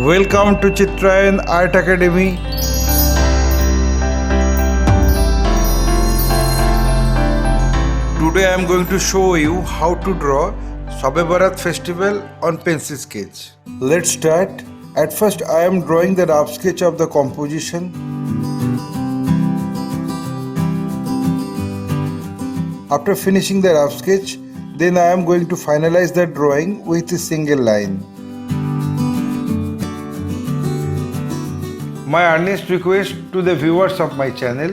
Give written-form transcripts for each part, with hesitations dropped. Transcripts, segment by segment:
Welcome to Chitrayan Art Academy. Today I am going to show you how to draw Shab E Barat festival on pencil sketch. Let's start. At first I am drawing the rough sketch of the composition. After finishing the rough sketch, then I am going to finalize the drawing with a single line. My earnest request to the viewers of my channel,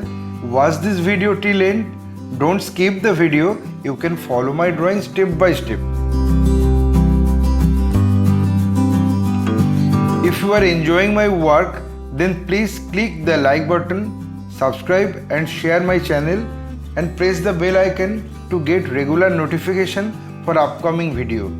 watch this video till end. Don't skip the video. You can follow my drawing step by step. If you are enjoying my work, then please click the like button, subscribe and share my channel and press the bell icon to get regular notification for upcoming video.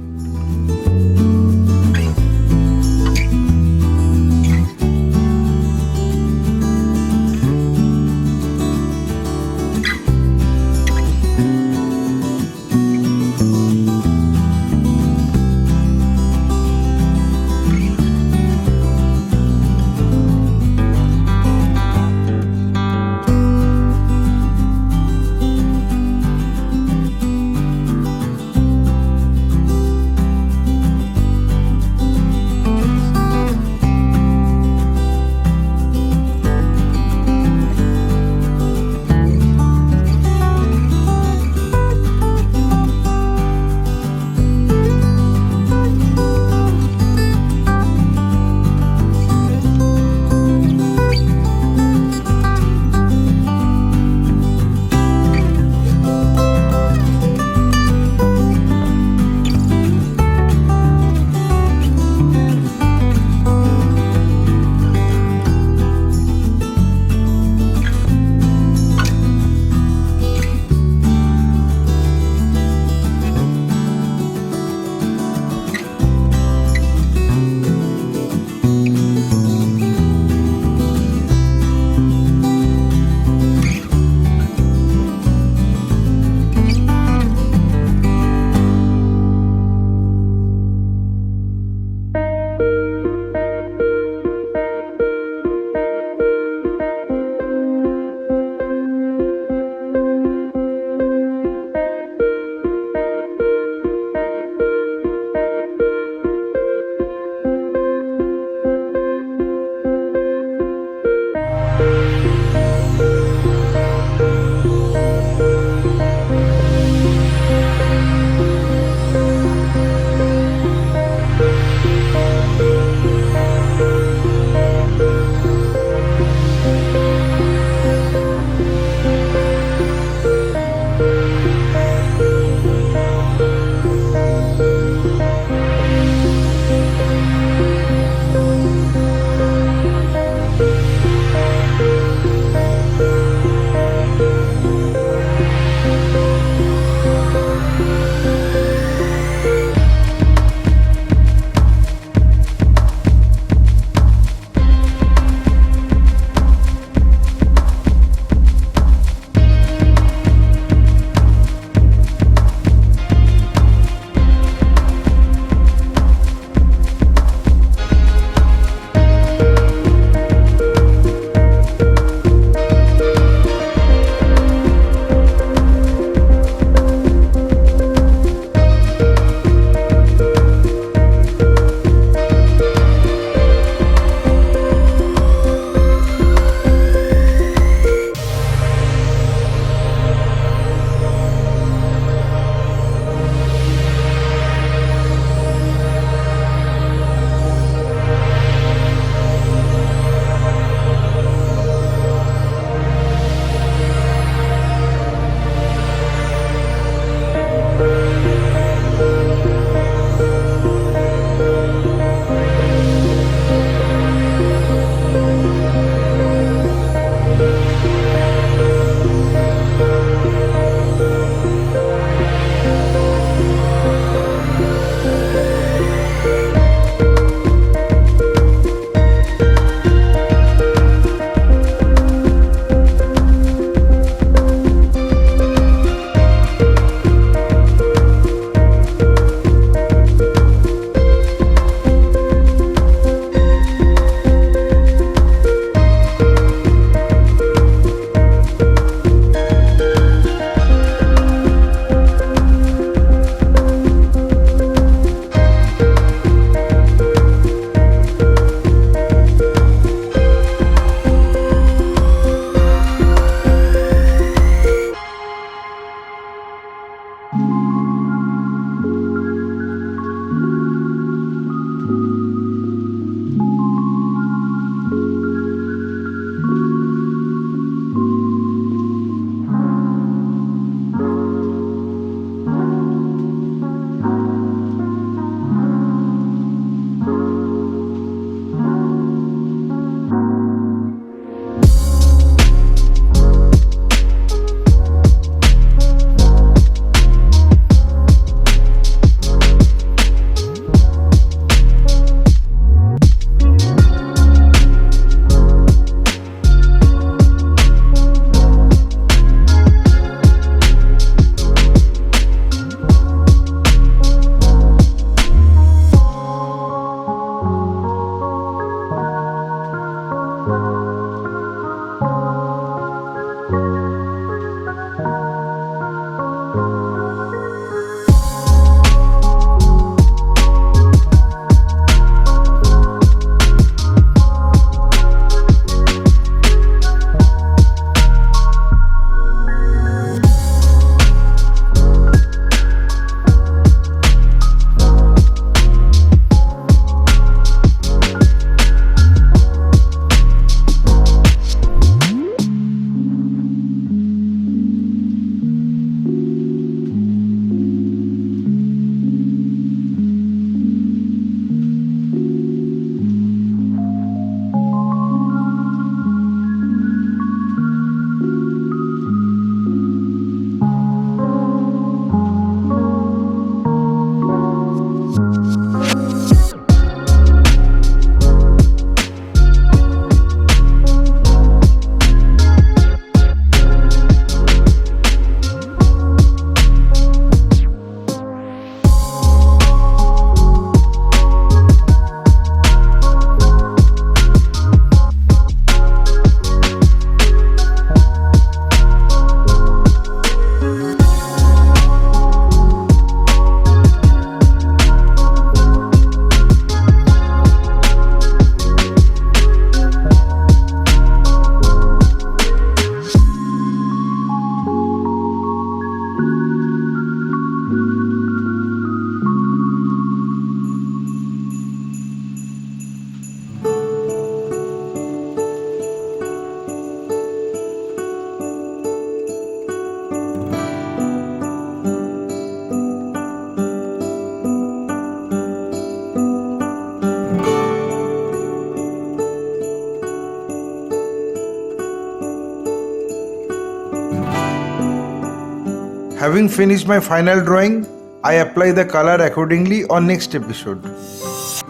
Having finished my final drawing, I apply the color accordingly on next episode.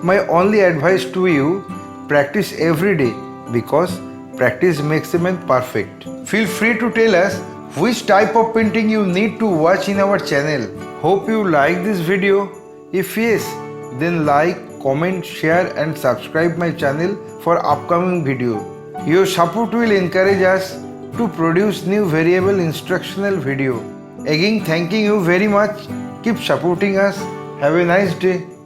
My only advice to you, practice every day because practice makes a man perfect. Feel free to tell us which type of painting you need to watch in our channel. Hope you like this video. If yes, then like, comment, share and subscribe my channel for upcoming video. Your support will encourage us to produce new variable instructional video. Again, thanking you very much. Keep supporting us. Have a nice day.